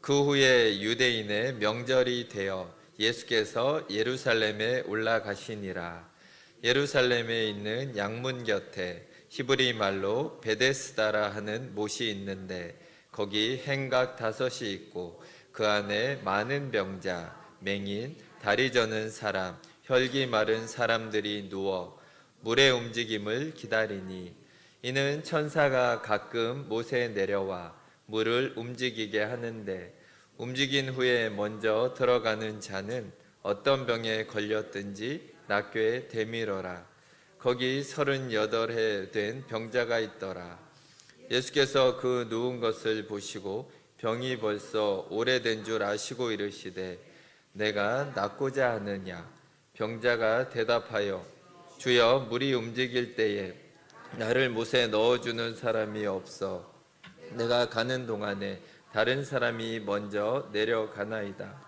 그 후에 유대인의 명절이 되어 예수께서 예루살렘에 올라가시니라. 예루살렘에 있는 양문 곁에 히브리 말로 베데스다라 하는 못이 있는데 거기 행각 5이 있고 그 안에 많은 병자, 맹인, 다리 저는 사람, 혈기 마른 사람들이 누워 물의 움직임을 기다리니 이는 천사가 가끔 못에 내려와 물을 움직이게 하는데 움직인 후에 먼저 들어가는 자는 어떤 병에 걸렸든지 납교에 대밀어라. 거기 38해 된 병자가 있더라. 예수께서 그 누운 것을 보시고 병이 벌써 오래된 줄 아시고 이르시되 내가 낫고자 하느냐. 병자가 대답하여 주여, 물이 움직일 때에 나를 못에 넣어주는 사람이 없어 내가 가는 동안에 다른 사람이 먼저 내려가나이다.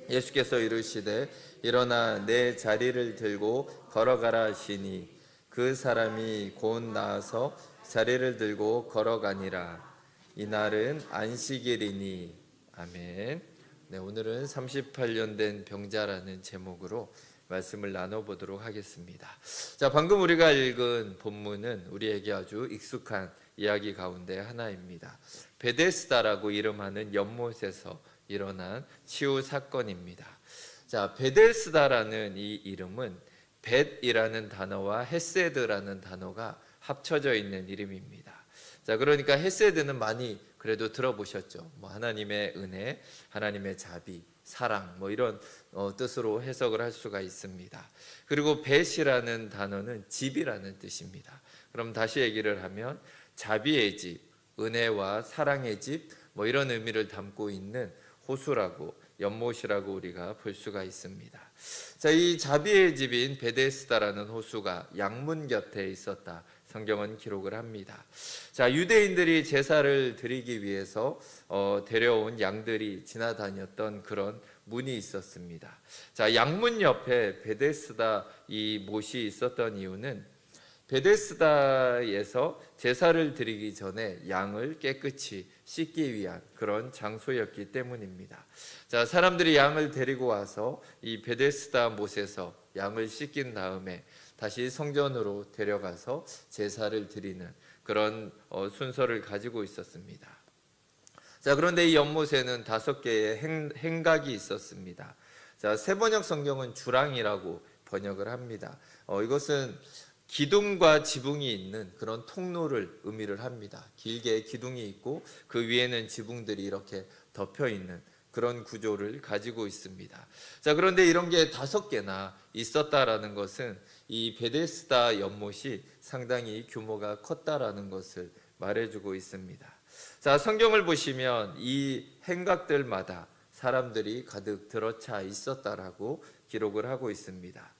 예수께서 이르시되 일어나 내 자리를 들고 걸어가라 하시니 그 사람이 곧 나아서 자리를 들고 걸어가니라. 이날은 안식일이니. 아멘. 네, 오늘은 38년 된 병자라는 제목으로 말씀을 나눠보도록 하겠습니다. 자, 방금 우리가 읽은 본문은 우리에게 아주 익숙한 이야기 가운데 하나입니다. 베데스다라고 이름하는 연못에서 일어난 치유 사건입니다. 자, 베데스다라는 이 이름은 벳이라는 단어와 헤세드라는 단어가 합쳐져 있는 이름입니다. 자, 그러니까 헤세드는 많이 그래도 들어보셨죠. 뭐 하나님의 은혜, 하나님의 자비, 사랑, 뭐 이런 뜻으로 해석을 할 수가 있습니다. 그리고 벳이라는 단어는 집이라는 뜻입니다. 그럼 다시 얘기를 하면 자비의 집, 은혜와 사랑의 집, 뭐 이런 의미를 담고 있는 호수라고, 연못이라고 우리가 볼 수가 있습니다. 자, 이 자비의 집인 베데스다라는 호수가 양문 곁에 있었다. 성경은 기록을 합니다. 자, 유대인들이 제사를 드리기 위해서 데려온 양들이 지나다녔던 그런 문이 있었습니다. 자, 양문 옆에 베데스다 이 못이 있었던 이유는 베데스다에서 제사를 드리기 전에 양을 깨끗이 씻기 위한 그런 장소였기 때문입니다. 자, 사람들이 양을 데리고 와서 이 베데스다 못에서 양을 씻긴 다음에 다시 성전으로 데려가서 제사를 드리는 그런 순서를 가지고 있었습니다. 자, 그런데 이 연못에는 5개의 행각이 있었습니다. 자, 세번역 성경은 주랑이라고 번역을 합니다. 이것은 기둥과 지붕이 있는 그런 통로를 의미를 합니다. 길게 기둥이 있고 그 위에는 지붕들이 이렇게 덮여 있는 그런 구조를 가지고 있습니다. 자, 그런데 이런 게 5개나 있었다라는 것은 이 베데스다 연못이 상당히 규모가 컸다라는 것을 말해주고 있습니다. 자, 성경을 보시면 이 행각들마다 사람들이 가득 들어차 있었다라고 기록을 하고 있습니다.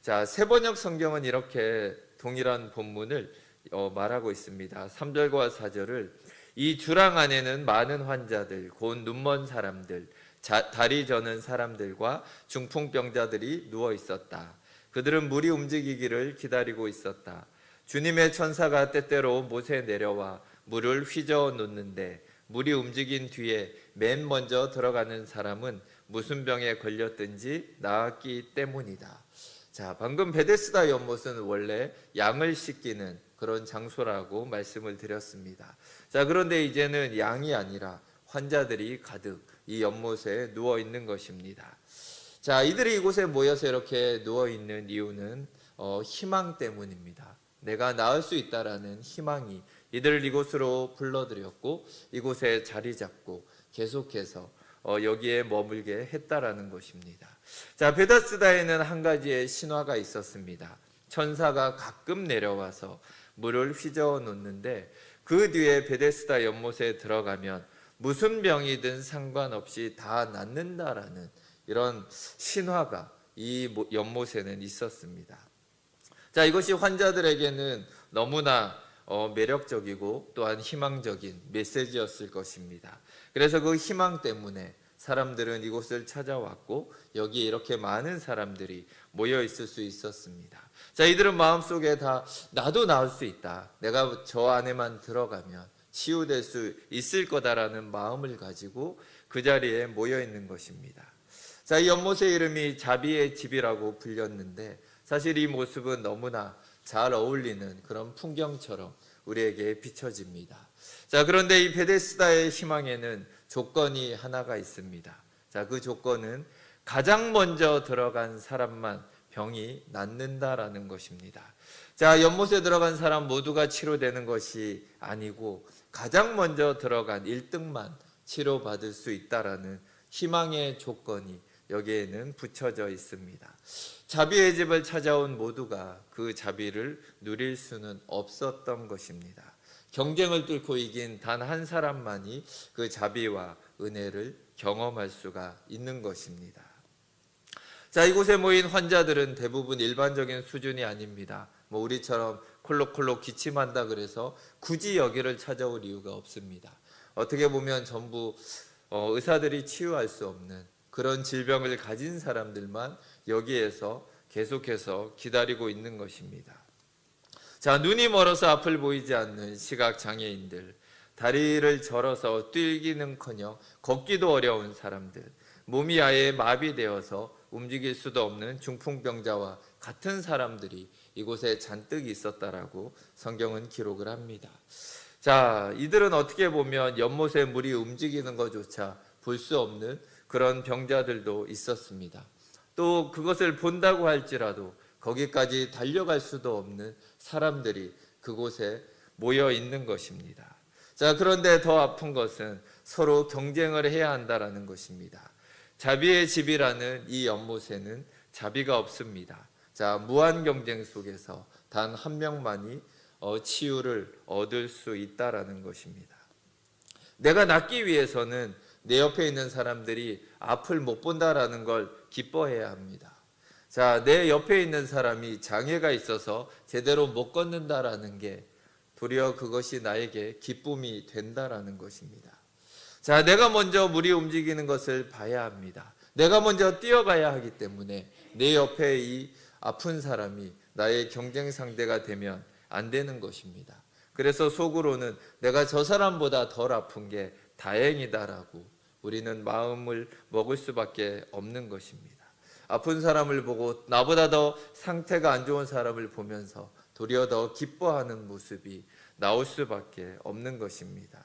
자, 세번역 성경은 이렇게 동일한 본문을 말하고 있습니다. 3절과 4절을 이 주랑 안에는 많은 환자들, 곧 눈먼 사람들, 다리 저는 사람들과 중풍병자들이 누워 있었다. 그들은 물이 움직이기를 기다리고 있었다. 주님의 천사가 때때로 못에 내려와 물을 휘저어 놓는데 물이 움직인 뒤에 맨 먼저 들어가는 사람은 무슨 병에 걸렸든지 나았기 때문이다. 자, 방금 베데스다 연못은 원래 양을 씻기는 그런 장소라고 말씀을 드렸습니다. 자, 그런데 이제는 양이 아니라 환자들이 가득 이 연못에 누워 있는 것입니다. 자, 이들이 이곳에 모여서 이렇게 누워 있는 이유는 희망 때문입니다. 내가 나을 수 있다라는 희망이 이들을 이곳으로 불러들였고 이곳에 자리 잡고 계속해서 여기에 머물게 했다라는 것입니다. 자, 베데스다에는 한 가지의 신화가 있었습니다. 천사가 가끔 내려와서 물을 휘저어 놓는데 그 뒤에 베데스다 연못에 들어가면 무슨 병이든 상관없이 다 낫는다라는 이런 신화가 이 연못에는 있었습니다. 자, 이것이 환자들에게는 너무나 매력적이고 또한 희망적인 메시지였을 것입니다. 그래서 그 희망 때문에 사람들은 이곳을 찾아왔고 여기에 이렇게 많은 사람들이 모여 있을 수 있었습니다. 자, 이들은 마음속에 다 나도 나을 수 있다. 내가 저 안에만 들어가면 치유될 수 있을 거다라는 마음을 가지고 그 자리에 모여 있는 것입니다. 자, 이 연못의 이름이 자비의 집이라고 불렸는데 사실 이 모습은 너무나 잘 어울리는 그런 풍경처럼 우리에게 비춰집니다. 자, 그런데 이 베데스다의 희망에는 조건이 하나가 있습니다. 자, 그 조건은 가장 먼저 들어간 사람만 병이 낫는다라는 것입니다. 자, 연못에 들어간 사람 모두가 치료되는 것이 아니고 가장 먼저 들어간 1등만 치료받을 수 있다라는 희망의 조건이 여기에는 붙여져 있습니다. 자비의 집을 찾아온 모두가 그 자비를 누릴 수는 없었던 것입니다. 경쟁을 뚫고 이긴 단 한 사람만이 그 자비와 은혜를 경험할 수가 있는 것입니다. 자, 이곳에 모인 환자들은 대부분 일반적인 수준이 아닙니다. 우리처럼 콜록콜록 기침한다 그래서 굳이 여기를 찾아올 이유가 없습니다. 어떻게 보면 전부 의사들이 치유할 수 없는 그런 질병을 가진 사람들만 여기에서 계속해서 기다리고 있는 것입니다. 자, 눈이 멀어서 앞을 보이지 않는 시각장애인들, 다리를 절어서 뛰기는커녕 걷기도 어려운 사람들, 몸이 아예 마비되어서 움직일 수도 없는 중풍병자와 같은 사람들이 이곳에 잔뜩 있었다라고 성경은 기록을 합니다. 자, 이들은 어떻게 보면 연못에 물이 움직이는 것조차 볼 수 없는 그런 병자들도 있었습니다. 또 그것을 본다고 할지라도 거기까지 달려갈 수도 없는 사람들이 그곳에 모여 있는 것입니다. 자, 그런데 더 아픈 것은 서로 경쟁을 해야 한다라는 것입니다. 자비의 집이라는 이 연못에는 자비가 없습니다. 자, 무한 경쟁 속에서 단 한 명만이 치유를 얻을 수 있다라는 것입니다. 내가 낫기 위해서는 내 옆에 있는 사람들이 앞을 못 본다라는 걸 기뻐해야 합니다. 자, 내 옆에 있는 사람이 장애가 있어서 제대로 못 걷는다라는 게 도리어 그것이 나에게 기쁨이 된다라는 것입니다. 자, 내가 먼저 물이 움직이는 것을 봐야 합니다. 내가 먼저 뛰어가야 하기 때문에 내 옆에 이 아픈 사람이 나의 경쟁 상대가 되면 안 되는 것입니다. 그래서 속으로는 내가 저 사람보다 덜 아픈 게 다행이다라고 우리는 마음을 먹을 수밖에 없는 것입니다. 아픈 사람을 보고 나보다 더 상태가 안 좋은 사람을 보면서 도리어 더 기뻐하는 모습이 나올 수밖에 없는 것입니다.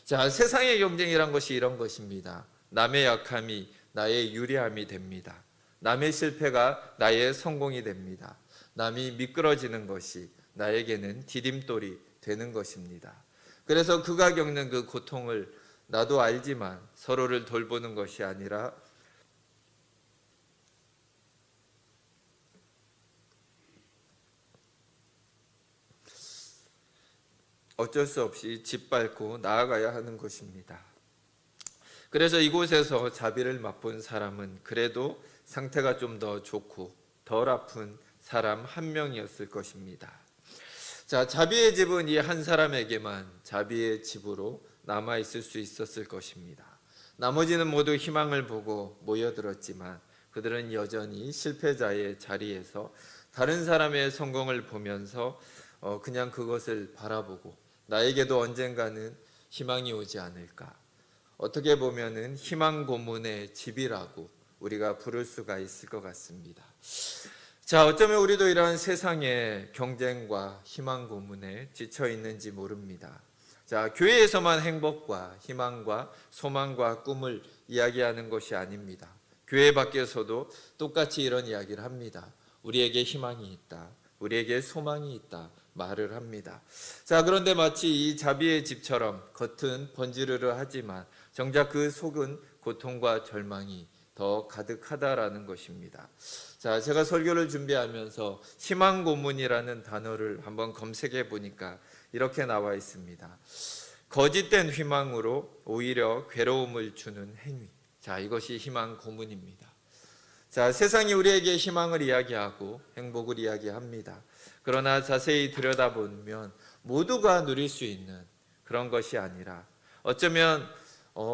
자, 세상의 경쟁이란 것이 이런 것입니다. 남의 약함이 나의 유리함이 됩니다. 남의 실패가 나의 성공이 됩니다. 남이 미끄러지는 것이 나에게는 디딤돌이 되는 것입니다. 그래서 그가 겪는 그 고통을 나도 알지만 서로를 돌보는 것이 아니라 어쩔 수 없이 짓밟고 나아가야 하는 것입니다. 그래서 이곳에서 자비를 맛본 사람은 그래도 상태가 좀 더 좋고 덜 아픈 사람 한 명이었을 것입니다. 자, 자비의 집은 이 한 사람에게만 자비의 집으로 남아 있을 수 있었을 것입니다. 나머지는 모두 희망을 보고 모여들었지만 그들은 여전히 실패자의 자리에서 다른 사람의 성공을 보면서 그냥 그것을 바라보고 나에게도 언젠가는 희망이 오지 않을까. 어떻게 보면은 희망 고문의 집이라고 우리가 부를 수가 있을 것 같습니다. 자, 어쩌면 우리도 이러한 세상의 경쟁과 희망 고문에 지쳐 있는지 모릅니다. 자, 교회에서만 행복과 희망과 소망과 꿈을 이야기하는 것이 아닙니다. 교회 밖에서도 똑같이 이런 이야기를 합니다. 우리에게 희망이 있다. 우리에게 소망이 있다. 말을 합니다. 자, 그런데 마치 이 자비의 집처럼 겉은 번지르르 하지만 정작 그 속은 고통과 절망이 더 가득하다라는 것입니다. 자, 제가 설교를 준비하면서 희망 고문이라는 단어를 한번 검색해 보니까 이렇게 나와 있습니다. 거짓된 희망으로 오히려 괴로움을 주는 행위. 자, 이것이 희망 고문입니다. 자, 세상이 우리에게 희망을 이야기하고 행복을 이야기합니다. 그러나 자세히 들여다보면 모두가 누릴 수 있는 그런 것이 아니라 어쩌면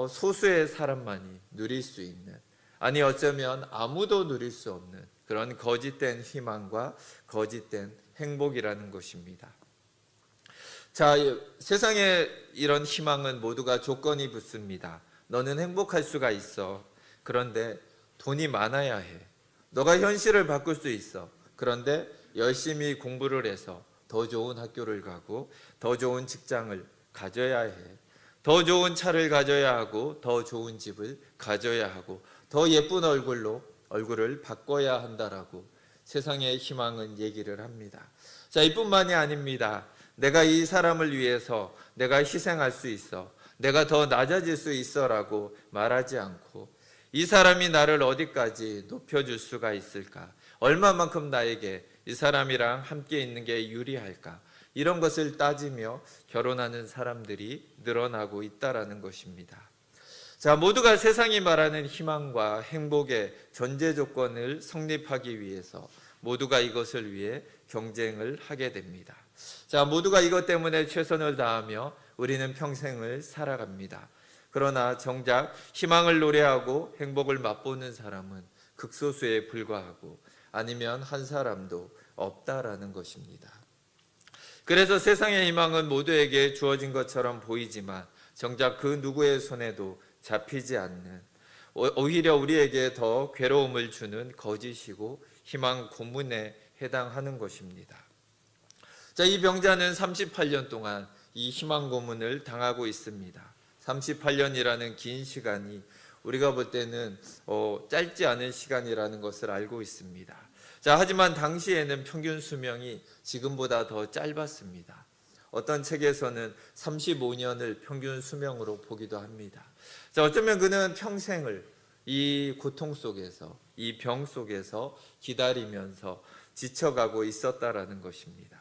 소수의 사람만이 누릴 수 있는, 아니 어쩌면 아무도 누릴 수 없는 그런 거짓된 희망과 거짓된 행복이라는 것입니다. 자, 세상에 이런 희망은 모두가 조건이 붙습니다. 너는 행복할 수가 있어. 그런데 돈이 많아야 해. 너가 현실을 바꿀 수 있어. 그런데 열심히 공부를 해서 더 좋은 학교를 가고 더 좋은 직장을 가져야 해. 더 좋은 차를 가져야 하고 더 좋은 집을 가져야 하고 더 예쁜 얼굴로 얼굴을 바꿔야 한다라고 세상의 희망은 얘기를 합니다. 자, 이뿐만이 아닙니다. 내가 이 사람을 위해서 내가 희생할 수 있어. 내가 더 낮아질 수 있어라고 말하지 않고 이 사람이 나를 어디까지 높여줄 수가 있을까? 얼마만큼 나에게 이 사람이랑 함께 있는 게 유리할까? 이런 것을 따지며 결혼하는 사람들이 늘어나고 있다라는 것입니다. 자, 모두가 세상이 말하는 희망과 행복의 전제 조건을 성립하기 위해서 모두가 이것을 위해 경쟁을 하게 됩니다. 자, 모두가 이것 때문에 최선을 다하며 우리는 평생을 살아갑니다. 그러나 정작 희망을 노래하고 행복을 맛보는 사람은 극소수에 불과하고 아니면 한 사람도 없다라는 것입니다. 그래서 세상의 희망은 모두에게 주어진 것처럼 보이지만 정작 그 누구의 손에도 잡히지 않는, 오히려 우리에게 더 괴로움을 주는 거짓이고 희망 고문에 해당하는 것입니다. 자, 이 병자는 38년 동안 이 희망 고문을 당하고 있습니다. 38년이라는 긴 시간이 우리가 볼 때는 짧지 않은 시간이라는 것을 알고 있습니다. 자, 하지만 당시에는 평균 수명이 지금보다 더 짧았습니다. 어떤 책에서는 35년을 평균 수명으로 보기도 합니다. 자, 어쩌면 그는 평생을 이 고통 속에서, 이 병 속에서 기다리면서 지쳐가고 있었다라는 것입니다.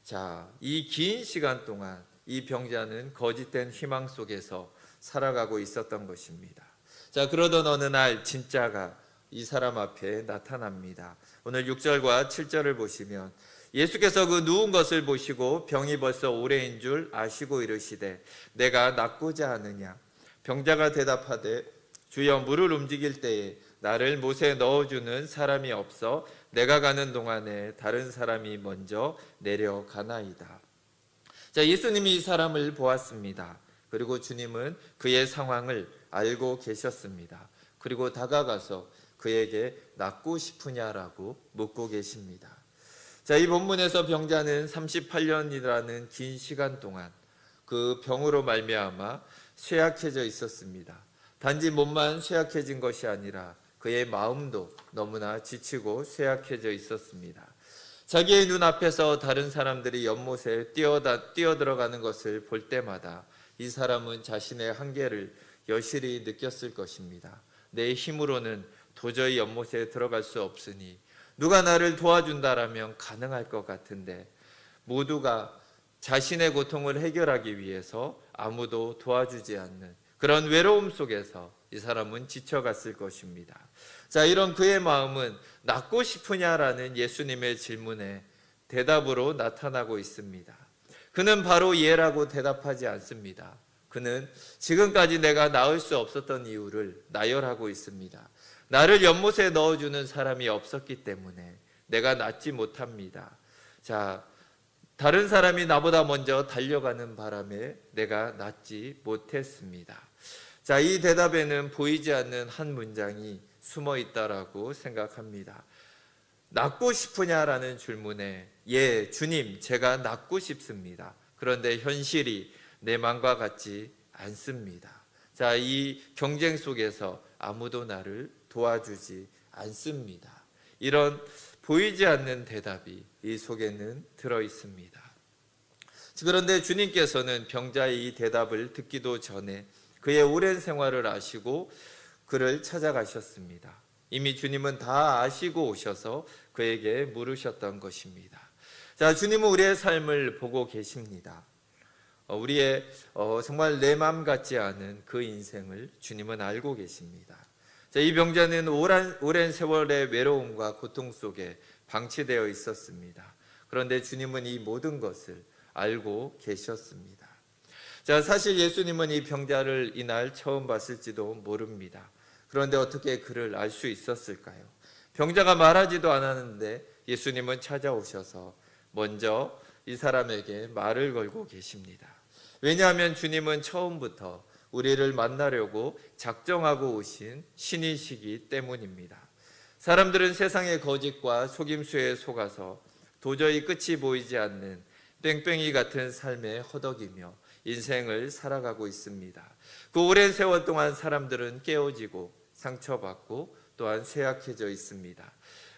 자, 이 긴 시간 동안 이 병자는 거짓된 희망 속에서 살아가고 있었던 것입니다. 자, 그러던 어느 날 진짜가 이 사람 앞에 나타납니다. 오늘 6절과 7절을 보시면 예수께서 그 누운 것을 보시고 병이 벌써 오래인 줄 아시고 이르시되 내가 낫고자 하느냐? 병자가 대답하되 주여, 물을 움직일 때에 나를 못에 넣어주는 사람이 없어 내가 가는 동안에 다른 사람이 먼저 내려가나이다. 자, 예수님이 이 사람을 보았습니다. 그리고 주님은 그의 상황을 알고 계셨습니다. 그리고 다가가서 그에게 낫고 싶으냐라고 묻고 계십니다. 자, 이 본문에서 병자는 38년이라는 긴 시간 동안 그 병으로 말미암아 쇠약해져 있었습니다. 단지 몸만 쇠약해진 것이 아니라 그의 마음도 너무나 지치고 쇠약해져 있었습니다. 자기의 눈앞에서 다른 사람들이 연못에 뛰어들어가는 것을 볼 때마다 이 사람은 자신의 한계를 여실히 느꼈을 것입니다. 내 힘으로는 도저히 연못에 들어갈 수 없으니 누가 나를 도와준다라면 가능할 것 같은데 모두가 자신의 고통을 해결하기 위해서 아무도 도와주지 않는 그런 외로움 속에서 이 사람은 지쳐갔을 것입니다. 자, 이런 그의 마음은 낫고 싶으냐라는 예수님의 질문에 대답으로 나타나고 있습니다. 그는 바로 예라고 대답하지 않습니다. 그는 지금까지 내가 나을 수 없었던 이유를 나열하고 있습니다. 나를 연못에 넣어주는 사람이 없었기 때문에 내가 낫지 못합니다. 자, 다른 사람이 나보다 먼저 달려가는 바람에 내가 낫지 못했습니다. 자, 이 대답에는 보이지 않는 한 문장이 숨어 있다라고 생각합니다. 낫고 싶으냐라는 질문에 예, 주님, 제가 낫고 싶습니다. 그런데 현실이 내 마음과 같지 않습니다. 자, 이 경쟁 속에서 아무도 나를 도와주지 않습니다. 이런 보이지 않는 대답이 이 속에는 들어 있습니다. 그런데 주님께서는 병자의 이 대답을 듣기도 전에 그의 오랜 생활을 아시고 그를 찾아가셨습니다. 이미 주님은 다 아시고 오셔서 그에게 물으셨던 것입니다. 자, 주님은 우리의 삶을 보고 계십니다. 우리의 정말 내 마음 같지 않은 그 인생을 주님은 알고 계십니다. 자, 이 병자는 오랜 세월의 외로움과 고통 속에 방치되어 있었습니다. 그런데 주님은 이 모든 것을 알고 계셨습니다. 자, 사실 예수님은 이 병자를 이날 처음 봤을지도 모릅니다. 그런데 어떻게 그를 알 수 있었을까요? 병자가 말하지도 않았는데 예수님은 찾아오셔서 먼저 이 사람에게 말을 걸고 계십니다. 왜냐하면 주님은 처음부터 우리를 만나려고 작정하고 오신 신이시기 때문입니다. 사람들은 세상의 거짓과 속임수에 속아서 도저히 끝이 보이지 않는 뺑뺑이 같은 삶에 허덕이며 인생을 살아가고 있습니다. 그 오랜 세월 동안 사람들은 깨어지고 상처받고 또한 쇠약해져 있습니다.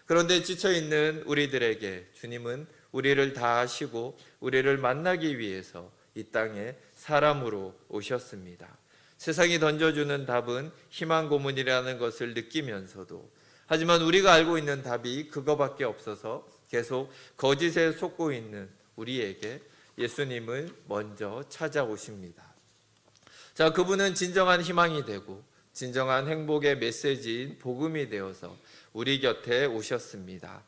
그런데 지쳐있는 우리들에게 주님은 우리를 다 아시고 우리를 만나기 위해서 이 땅에 사람으로 오셨습니다. 세상이 던져주는 답은 희망 고문이라는 것을 느끼면서도, 하지만 우리가 알고 있는 답이 그거밖에 없어서 계속 거짓에 속고 있는 우리에게 예수님을 먼저 찾아오십니다. 자, 그분은 진정한 희망이 되고 진정한 행복의 메시지인 복음이 되어서 우리 곁에 오셨습니다.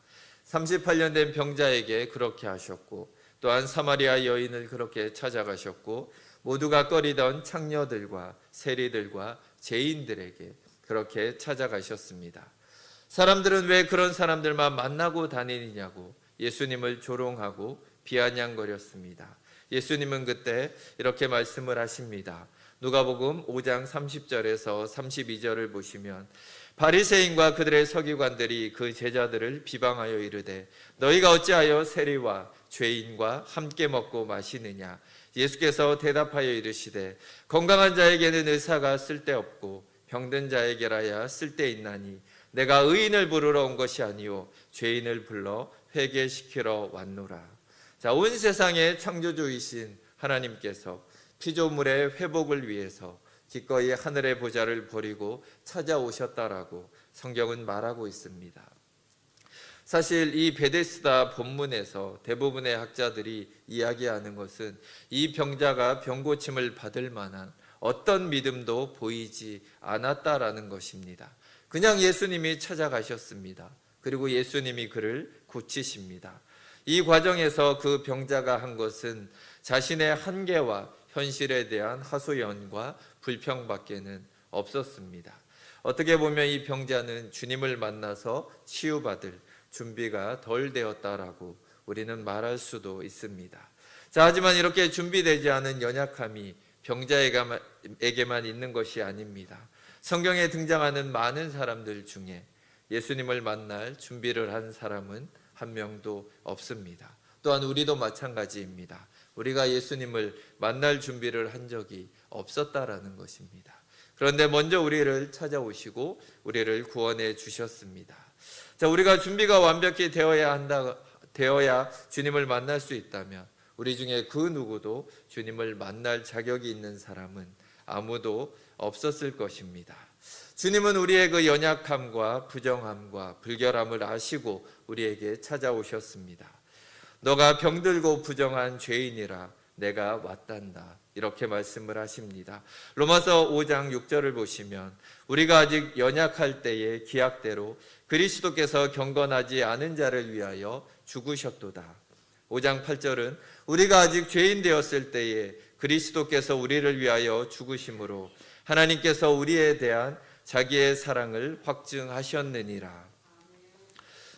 38년 된 병자에게 그렇게 하셨고, 또한 사마리아 여인을 그렇게 찾아가셨고, 모두가 꺼리던 창녀들과 세리들과 죄인들에게 그렇게 찾아가셨습니다. 사람들은 왜 그런 사람들만 만나고 다니느냐고 예수님을 조롱하고 비아냥거렸습니다. 예수님은 그때 이렇게 말씀을 하십니다. 누가복음 5장 30절에서 32절을 보시면, 바리새인과 그들의 서기관들이 그 제자들을 비방하여 이르되 너희가 어찌하여 세리와 죄인과 함께 먹고 마시느냐? 예수께서 대답하여 이르시되 건강한 자에게는 의사가 쓸데없고 병든 자에게라야 쓸데있나니 내가 의인을 부르러 온 것이 아니요 죄인을 불러 회개시키러 왔노라. 자, 온 세상의 창조주이신 하나님께서 피조물의 회복을 위해서 기꺼이 하늘의 보좌를 버리고 찾아오셨다라고 성경은 말하고 있습니다. 사실 이 베데스다 본문에서 대부분의 학자들이 이야기하는 것은 이 병자가 병고침을 받을 만한 어떤 믿음도 보이지 않았다라는 것입니다. 그냥 예수님이 찾아가셨습니다. 그리고 예수님이 그를 고치십니다. 이 과정에서 그 병자가 한 것은 자신의 한계와 현실에 대한 하소연과 불평밖에는 없었습니다. 어떻게 보면 이 병자는 주님을 만나서 치유받을 준비가 덜 되었다라고 우리는 말할 수도 있습니다. 자, 하지만 이렇게 준비되지 않은 연약함이 병자에게만 있는 것이 아닙니다. 성경에 등장하는 많은 사람들 중에 예수님을 만날 준비를 한 사람은 한 명도 없습니다. 또한 우리도 마찬가지입니다. 우리가 예수님을 만날 준비를 한 적이 없었다라는 것입니다. 그런데 먼저 우리를 찾아오시고 우리를 구원해 주셨습니다. 자, 우리가 준비가 완벽히 되어야 주님을 만날 수 있다면 우리 중에 그 누구도 주님을 만날 자격이 있는 사람은 아무도 없었을 것입니다. 주님은 우리의 그 연약함과 부정함과 불결함을 아시고 우리에게 찾아오셨습니다. 너가 병들고 부정한 죄인이라 내가 왔단다, 이렇게 말씀을 하십니다. 로마서 5장 6절을 보시면 우리가 아직 연약할 때의 기약대로 그리스도께서 경건하지 않은 자를 위하여 죽으셨도다. 5장 8절은 우리가 아직 죄인 되었을 때에 그리스도께서 우리를 위하여 죽으심으로 하나님께서 우리에 대한 자기의 사랑을 확증하셨느니라.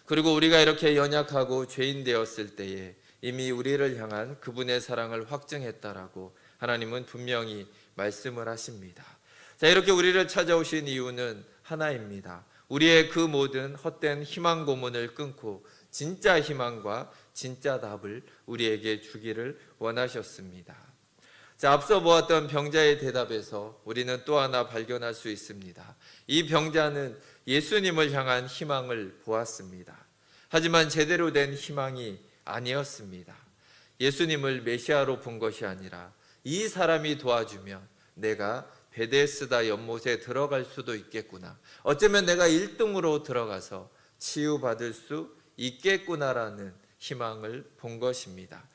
그리고 우리가 이렇게 연약하고 죄인 되었을 때에 이미 우리를 향한 그분의 사랑을 확증했다라고 하나님은 분명히 말씀을 하십니다. 자, 이렇게 우리를 찾아오신 이유는 하나입니다. 우리의 그 모든 헛된 희망 고문을 끊고 진짜 희망과 진짜 답을 우리에게 주기를 원하셨습니다. 자, 앞서 보았던 병자의 대답에서 우리는 또 하나 발견할 수 있습니다. 이 병자는 예수님을 향한 희망을 보았습니다. 하지만 제대로 된 희망이 아니었습니다. 예수님을 메시아로 본 것이 아니라 이 사람이 도와주면 내가 베데스다 연못에 들어갈 수도 있겠구나, 어쩌면 내가 1등으로 들어가서 치유받을 수 있겠구나라는 희망을 본 것입니다.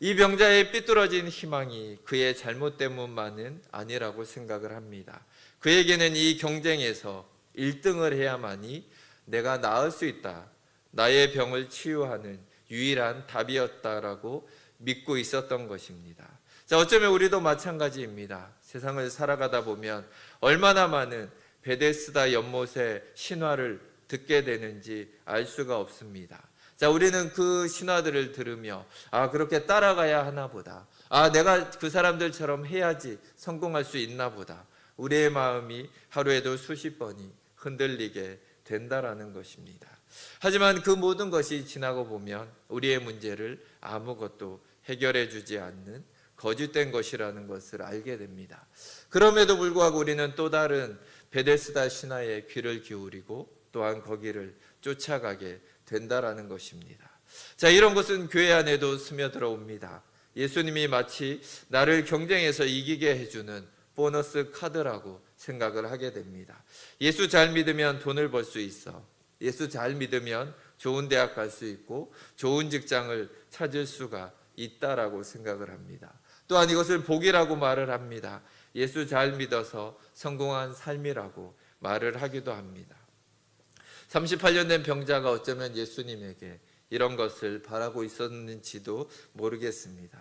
이 병자의 삐뚤어진 희망이 그의 잘못 때문만은 아니라고 생각을 합니다. 그에게는 이 경쟁에서 1등을 해야만이 내가 나을 수 있다, 나의 병을 치유하는 유일한 답이었다라고 믿고 있었던 것입니다. 자, 어쩌면 우리도 마찬가지입니다. 세상을 살아가다 보면 얼마나 많은 베데스다 연못의 신화를 듣게 되는지 알 수가 없습니다. 자, 우리는 그 신화들을 들으며 그렇게 따라가야 하나 보다. 내가 그 사람들처럼 해야지 성공할 수 있나 보다. 우리의 마음이 하루에도 수십 번이 흔들리게 된다라는 것입니다. 하지만 그 모든 것이 지나고 보면 우리의 문제를 아무것도 해결해 주지 않는 거짓된 것이라는 것을 알게 됩니다. 그럼에도 불구하고 우리는 또 다른 베데스다 신화에 귀를 기울이고 또한 거기를 쫓아가게 된다라는 것입니다. 자, 이런 것은 교회 안에도 스며들어 옵니다. 예수님이 마치 나를 경쟁에서 이기게 해주는 보너스 카드라고 생각을 하게 됩니다. 예수 잘 믿으면 돈을 벌 수 있어. 예수 잘 믿으면 좋은 대학 갈 수 있고 좋은 직장을 찾을 수가 있다라고 생각을 합니다. 또한 이것을 복이라고 말을 합니다. 예수 잘 믿어서 성공한 삶이라고 말을 하기도 합니다. 38년 된 병자가 어쩌면 예수님에게 이런 것을 바라고 있었는지도 모르겠습니다.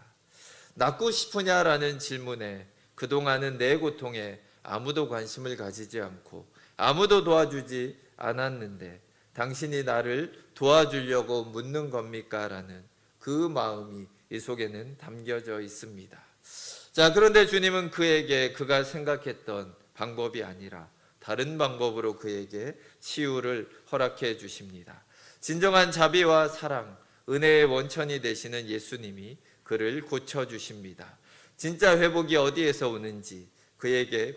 낫고 싶으냐라는 질문에 그동안은 내 고통에 아무도 관심을 가지지 않고 아무도 도와주지 않았는데 당신이 나를 도와주려고 묻는 겁니까? 라는 그 마음이 이 속에는 담겨져 있습니다. 자, 그런데 주님은 그에게 그가 생각했던 방법이 아니라 다른 방법으로 그에게 치유를 허락해 주십니다. 진정한 자비와 사랑, 은혜의 원천이 되시는 예수님이 그를 고쳐주십니다. 진짜 회복이 어디에서 오는지 그에게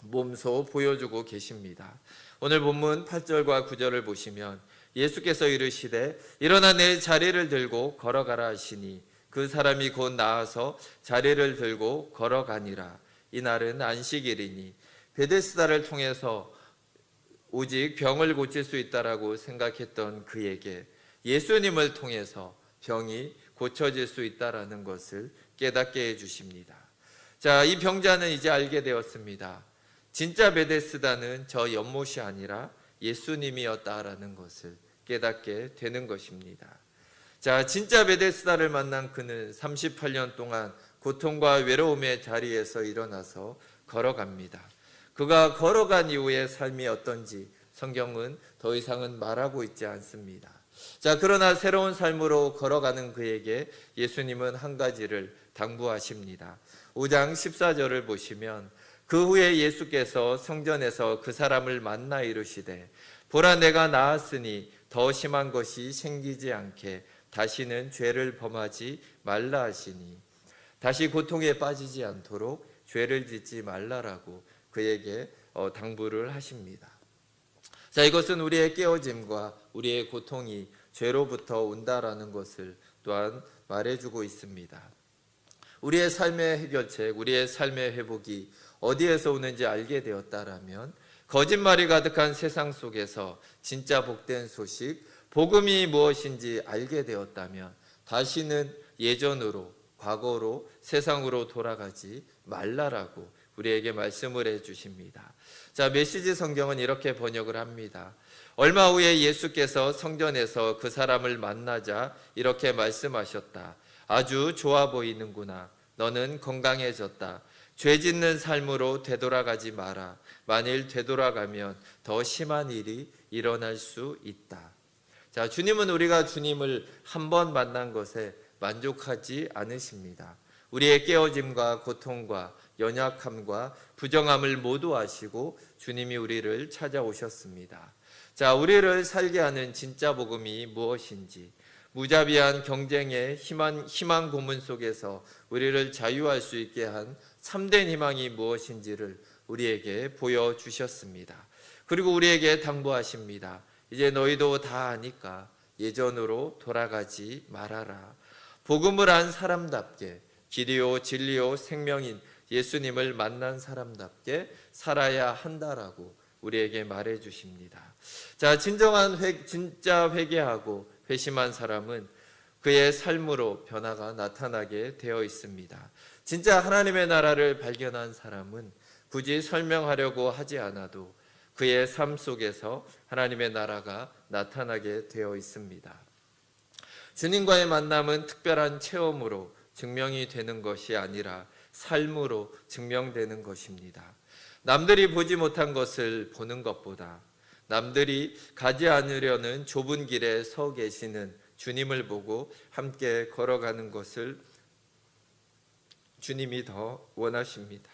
몸소 보여주고 계십니다. 오늘 본문 8절과 9절을 보시면 예수께서 이르시되 일어나 내 자리를 들고 걸어가라 하시니 그 사람이 곧 나아서 자리를 들고 걸어가니라. 이날은 안식일이니 베데스다를 통해서 오직 병을 고칠 수 있다라고 생각했던 그에게 예수님을 통해서 병이 고쳐질 수 있다라는 것을 깨닫게 해주십니다. 자, 이 병자는 이제 알게 되었습니다. 진짜 베데스다는 저 연못이 아니라 예수님이었다라는 것을 깨닫게 되는 것입니다. 자, 진짜 베데스다를 만난 그는 38년 동안 고통과 외로움의 자리에서 일어나서 걸어갑니다. 그가 걸어간 이후의 삶이 어떤지 성경은 더 이상은 말하고 있지 않습니다. 자, 그러나 새로운 삶으로 걸어가는 그에게 예수님은 한 가지를 당부하십니다. 5장 14절을 보시면 그 후에 예수께서 성전에서 그 사람을 만나 이르시되 보라 내가 나았으니 더 심한 것이 생기지 않게 다시는 죄를 범하지 말라 하시니 다시 고통에 빠지지 않도록 죄를 짓지 말라라고 그에게 당부를 하십니다. 자, 이것은 우리의 깨어짐과 우리의 고통이 죄로부터 온다라는 것을 또한 말해주고 있습니다. 우리의 삶의 해결책, 우리의 삶의 회복이 어디에서 오는지 알게 되었다라면 거짓말이 가득한 세상 속에서 진짜 복된 소식, 복음이 무엇인지 알게 되었다면 다시는 예전으로, 과거로, 세상으로 돌아가지 말라라고 우리에게 말씀을 해주십니다. 자, 메시지 성경은 이렇게 번역을 합니다. 얼마 후에 예수께서 성전에서 그 사람을 만나자 이렇게 말씀하셨다. 아주 좋아 보이는구나. 너는 건강해졌다. 죄 짓는 삶으로 되돌아가지 마라. 만일 되돌아가면 더 심한 일이 일어날 수 있다. 자, 주님은 우리가 주님을 한 번 만난 것에 만족하지 않으십니다. 우리의 깨어짐과 고통과 연약함과 부정함을 모두 아시고 주님이 우리를 찾아오셨습니다. 자, 우리를 살게 하는 진짜 복음이 무엇인지, 무자비한 경쟁의 희망 고문 속에서 우리를 자유할 수 있게 한 참된 희망이 무엇인지를 우리에게 보여주셨습니다. 그리고 우리에게 당부하십니다. 이제 너희도 다 아니까 예전으로 돌아가지 말아라. 복음을 안 사람답게 길이요 진리요 생명인 예수님을 만난 사람답게 살아야 한다라고 우리에게 말해 주십니다. 자, 진짜 회개하고 회심한 사람은 그의 삶으로 변화가 나타나게 되어 있습니다. 진짜 하나님의 나라를 발견한 사람은 굳이 설명하려고 하지 않아도 그의 삶 속에서 하나님의 나라가 나타나게 되어 있습니다. 주님과의 만남은 특별한 체험으로 증명이 되는 것이 아니라 삶으로 증명되는 것입니다. 남들이 보지 못한 것을 보는 것보다 남들이 가지 않으려는 좁은 길에 서 계시는 주님을 보고 함께 걸어가는 것을 주님이 더 원하십니다.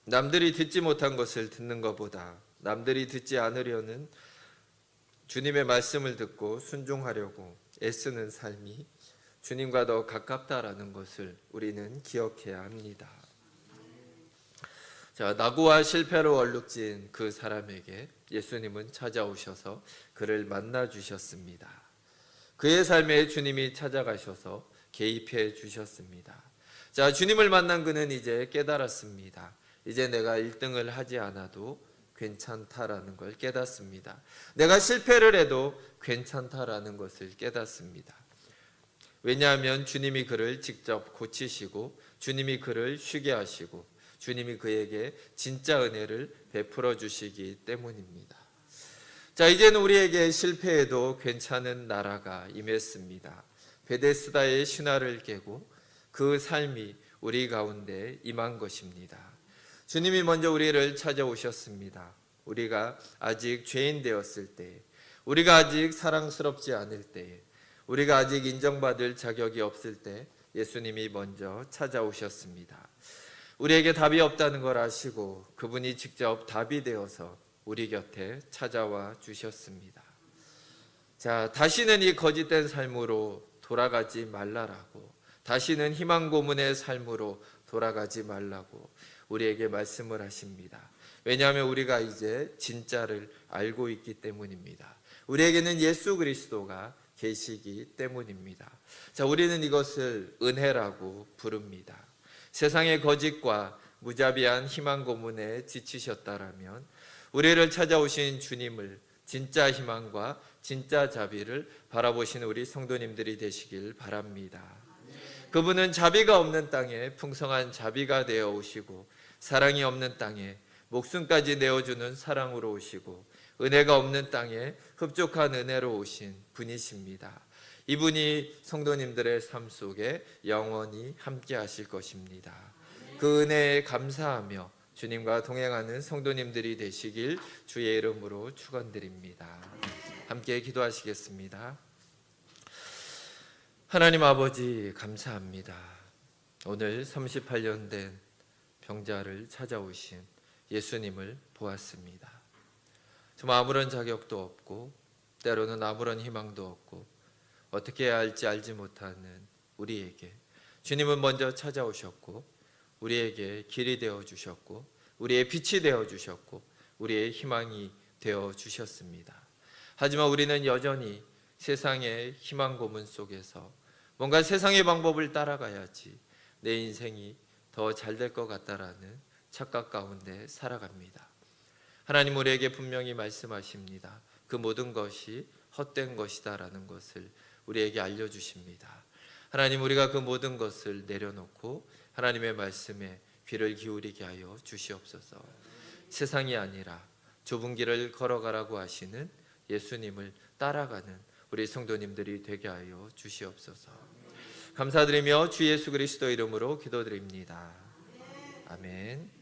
남들이 듣지 못한 것을 듣는 것보다 남들이 듣지 않으려는 주님의 말씀을 듣고 순종하려고 애쓰는 삶이 주님과 더 가깝다라는 것을 우리는 기억해야 합니다. 자, 낙오와 실패로 얼룩진 그 사람에게 예수님은 찾아오셔서 그를 만나 주셨습니다. 그의 삶에 주님이 찾아가셔서 개입해 주셨습니다. 자, 주님을 만난 그는 이제 깨달았습니다. 이제 내가 1등을 하지 않아도 괜찮다라는 걸 깨닫습니다. 내가 실패를 해도 괜찮다라는 것을 깨닫습니다. 왜냐하면 주님이 그를 직접 고치시고 주님이 그를 쉬게 하시고 주님이 그에게 진짜 은혜를 베풀어 주시기 때문입니다. 자, 이제는 우리에게 실패해도 괜찮은 나라가 임했습니다. 베데스다의 신화를 깨고 그 삶이 우리 가운데 임한 것입니다. 주님이 먼저 우리를 찾아오셨습니다. 우리가 아직 죄인 되었을 때, 우리가 아직 사랑스럽지 않을 때, 우리가 아직 인정받을 자격이 없을 때 예수님이 먼저 찾아오셨습니다. 우리에게 답이 없다는 걸 아시고 그분이 직접 답이 되어서 우리 곁에 찾아와 주셨습니다. 자, 다시는 이 거짓된 삶으로 돌아가지 말라라고, 다시는 희망 고문의 삶으로 돌아가지 말라고 우리에게 말씀을 하십니다. 왜냐하면 우리가 이제 진짜를 알고 있기 때문입니다. 우리에게는 예수 그리스도가 계시기 때문입니다. 자, 우리는 이것을 은혜라고 부릅니다. 세상의 거짓과 무자비한 희망 고문에 지치셨다라면 우리를 찾아오신 주님을, 진짜 희망과 진짜 자비를 바라보시는 우리 성도님들이 되시길 바랍니다. 그분은 자비가 없는 땅에 풍성한 자비가 되어 오시고 사랑이 없는 땅에 목숨까지 내어주는 사랑으로 오시고 은혜가 없는 땅에 흡족한 은혜로 오신 분이십니다. 이분이 성도님들의 삶 속에 영원히 함께 하실 것입니다. 그 은혜에 감사하며 주님과 동행하는 성도님들이 되시길 주의 이름으로 축원드립니다. 함께 기도하시겠습니다. 하나님 아버지, 감사합니다. 오늘 38년 된 병자를 찾아오신 예수님을 보았습니다. 정말 아무런 자격도 없고 때로는 아무런 희망도 없고 어떻게 해야 할지 알지 못하는 우리에게 주님은 먼저 찾아오셨고 우리에게 길이 되어 주셨고 우리의 빛이 되어 주셨고 우리의 희망이 되어 주셨습니다. 하지만 우리는 여전히 세상의 희망 고문 속에서 뭔가 세상의 방법을 따라가야지 내 인생이 더 잘 될 것 같다라는 착각 가운데 살아갑니다. 하나님 우리에게 분명히 말씀하십니다. 그 모든 것이 헛된 것이다라는 것을 우리에게 알려주십니다. 하나님, 우리가 그 모든 것을 내려놓고 하나님의 말씀에 귀를 기울이게 하여 주시옵소서. 세상이 아니라 좁은 길을 걸어가라고 하시는 예수님을 따라가는 우리 성도님들이 되게 하여 주시옵소서. 감사드리며 주 예수 그리스도 이름으로 기도드립니다. 아멘.